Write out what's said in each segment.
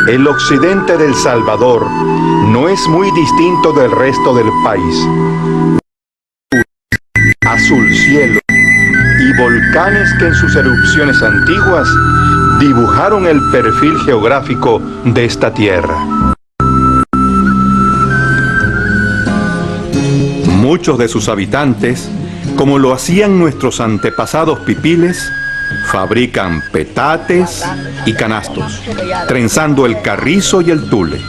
El occidente del Salvador no es muy distinto del resto del país. Azul cielo y volcanes que en sus erupciones antiguas dibujaron el perfil geográfico de esta tierra. Muchos de sus habitantes, como lo hacían nuestros antepasados pipiles, fabrican petates y canastos, trenzando el carrizo y el tule.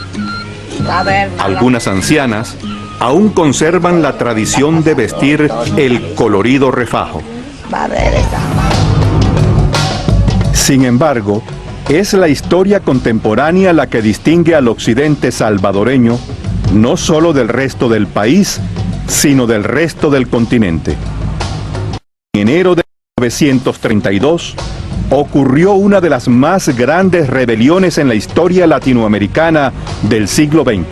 Algunas ancianas aún conservan la tradición de vestir el colorido refajo. Sin embargo, es la historia contemporánea la que distingue al occidente salvadoreño, no solo del resto del país, sino del resto del continente. En enero de 1932 ocurrió una de las más grandes rebeliones en la historia latinoamericana del siglo XX.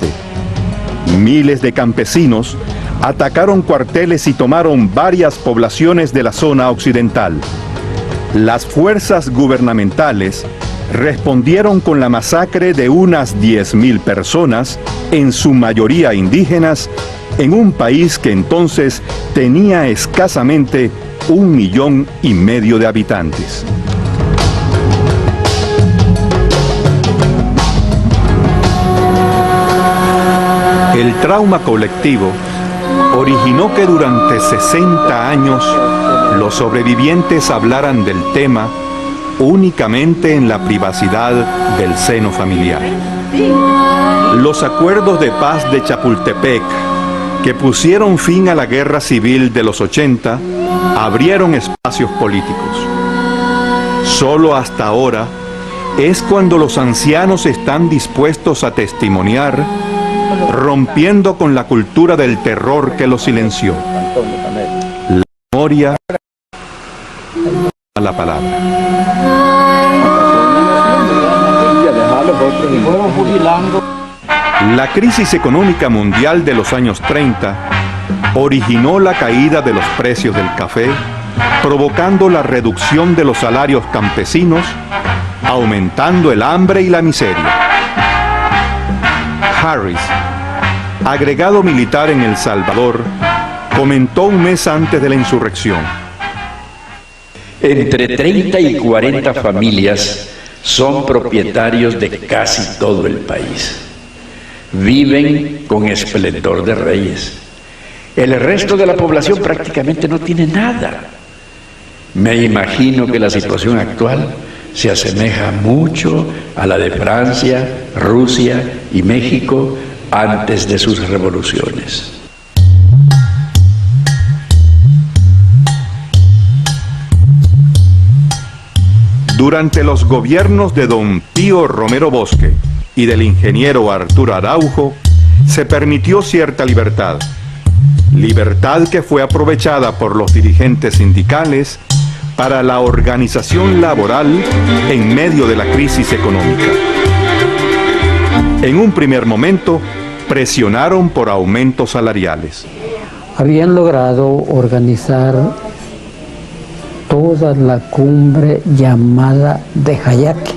Miles de campesinos atacaron cuarteles y tomaron varias poblaciones de la zona occidental. Las fuerzas gubernamentales respondieron con la masacre de unas 10.000 personas, en su mayoría indígenas, en un país que entonces tenía escasamente 1,5 millones de habitantes. El trauma colectivo originó que durante 60 años los sobrevivientes hablaran del tema únicamente en la privacidad del seno familiar. Los acuerdos de paz de Chapultepec, que pusieron fin a la guerra civil de los 80, abrieron espacios políticos. Solo hasta ahora es cuando los ancianos están dispuestos a testimoniar, rompiendo con la cultura del terror que los silenció. La memoria a la palabra. La crisis económica mundial de los años 30 originó la caída de los precios del café, provocando la reducción de los salarios campesinos, aumentando el hambre y la miseria. Harris, agregado militar en El Salvador, comentó un mes antes de la insurrección: entre 30 y 40 familias son propietarios de casi todo el país. Viven con esplendor de reyes. El resto de la población prácticamente no tiene nada. Me imagino que la situación actual se asemeja mucho a la de Francia, Rusia y México antes de sus revoluciones. Durante los gobiernos de don Pío Romero Bosque y del ingeniero Arturo Araujo, se permitió cierta libertad. Libertad que fue aprovechada por los dirigentes sindicales para la organización laboral en medio de la crisis económica. En un primer momento, presionaron por aumentos salariales. Habían logrado organizar toda la cumbre llamada de Jayaque.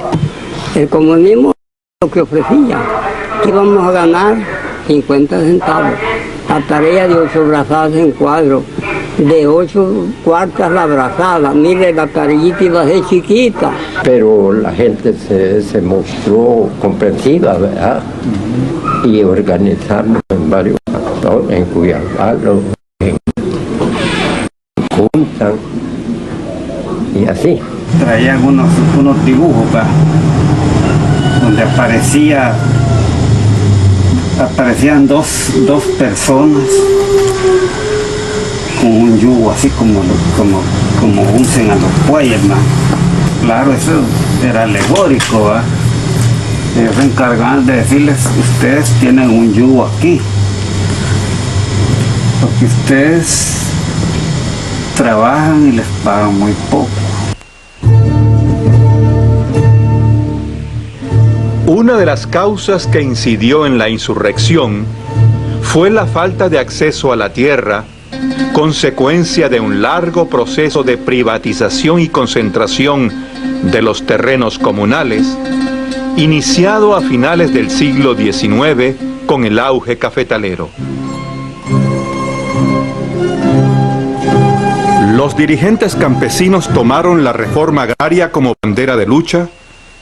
El comunismo lo que ofrecía, que íbamos a ganar 50 centavos, la tarea de 8 brazadas en cuadro, de 8 cuartas la brazada, mire la tarillita iba a ser chiquita. Pero la gente se mostró comprensiva, ¿verdad? Y organizamos en varios factores, en Cuyabalo, en Junta, y así. Traían unos dibujos, ¿va? Donde aparecían dos personas con un yugo así como usan a los bueyes, ¿va? Claro, eso era alegórico, ¿va? Ellos se encargaban de decirles: ustedes tienen un yugo aquí, porque ustedes trabajan y les pagan muy poco. Una de las causas que incidió en la insurrección fue la falta de acceso a la tierra, consecuencia de un largo proceso de privatización y concentración de los terrenos comunales, iniciado a finales del siglo XIX con el auge cafetalero. Los dirigentes campesinos tomaron la reforma agraria como bandera de lucha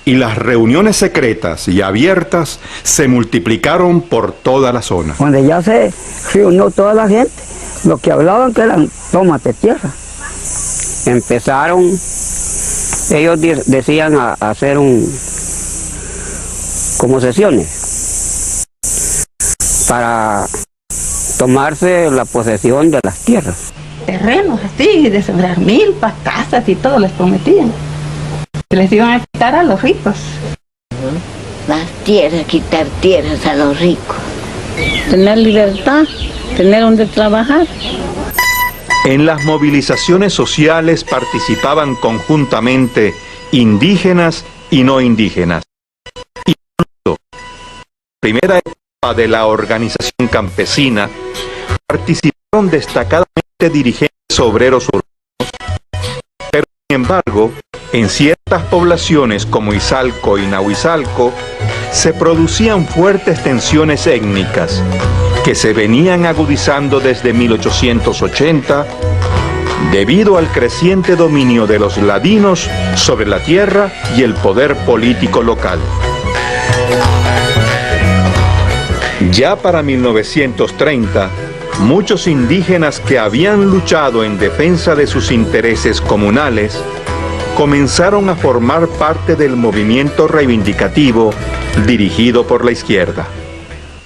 y las reuniones secretas y abiertas se multiplicaron por toda la zona. Cuando ya se reunió toda la gente, lo que hablaban que eran tómate tierra. Empezaron, ellos decían a hacer como sesiones para tomarse la posesión de las tierras. Terrenos así, de sembrar milpas, casas y todo les prometían. Les iban a quitar a los ricos. Las tierras, quitar tierras a los ricos. Tener libertad, tener donde trabajar. En las movilizaciones sociales participaban conjuntamente indígenas y no indígenas. Incluso, en la primera etapa de la organización campesina, participaron destacadamente dirigentes obreros urbanos, pero sin embargo, en ciertas poblaciones como Izalco y Nahuizalco, se producían fuertes tensiones étnicas que se venían agudizando desde 1880 debido al creciente dominio de los ladinos sobre la tierra y el poder político local. Ya para 1930, muchos indígenas que habían luchado en defensa de sus intereses comunales comenzaron a formar parte del movimiento reivindicativo dirigido por la izquierda.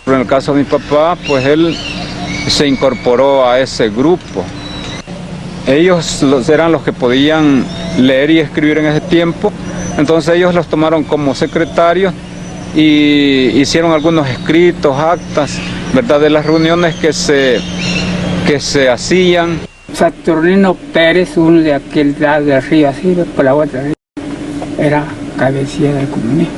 En el caso de mi papá, pues él se incorporó a ese grupo. Ellos eran los que podían leer y escribir en ese tiempo, entonces ellos los tomaron como secretarios y hicieron algunos escritos, actas, ¿verdad?, de las reuniones que se hacían. Saturnino Pérez, uno de aquel lado del río, así por la otra río, era cabecilla del comunismo.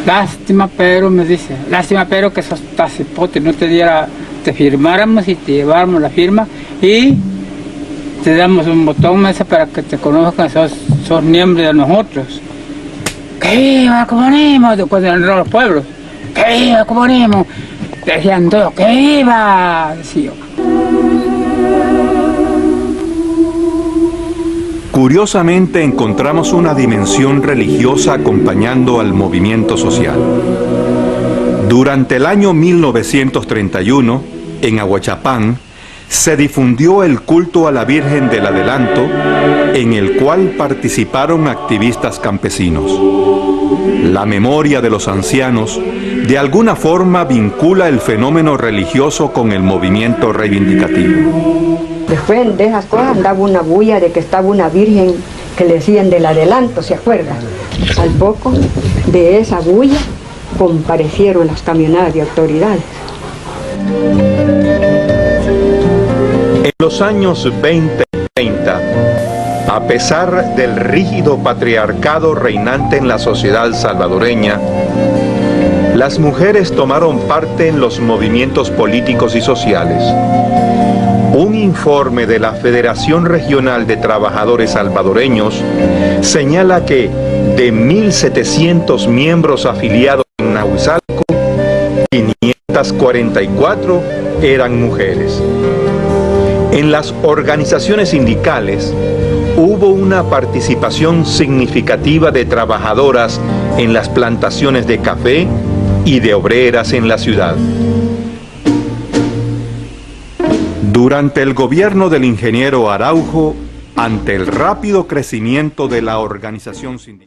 Lástima, pero me dice, lástima, pero que esos tacipotes no te firmáramos y te lleváramos la firma y te damos un botón mesa para que te conozcan, sos miembros de nosotros. ¡Que viva el comunismo! Cuando eran los pueblos, ¡que viva el comunismo! Decían todos, ¡que viva! Decía. Curiosamente encontramos una dimensión religiosa acompañando al movimiento social. Durante el año 1931, en Ahuachapán, se difundió el culto a la Virgen del Adelanto, en el cual participaron activistas campesinos. La memoria de los ancianos de alguna forma vincula el fenómeno religioso con el movimiento reivindicativo. Después de esas cosas andaba una bulla de que estaba una virgen que le decían del Adelanto, ¿se acuerdan? Al poco de esa bulla comparecieron las camionadas de autoridades. En los años 20 y 30, a pesar del rígido patriarcado reinante en la sociedad salvadoreña, las mujeres tomaron parte en los movimientos políticos y sociales. Un informe de la Federación Regional de Trabajadores Salvadoreños señala que de 1.700 miembros afiliados en Nahuizalco, 544 eran mujeres. En las organizaciones sindicales hubo una participación significativa de trabajadoras en las plantaciones de café y de obreras en la ciudad. Durante el gobierno del ingeniero Araujo, ante el rápido crecimiento de la organización sindical,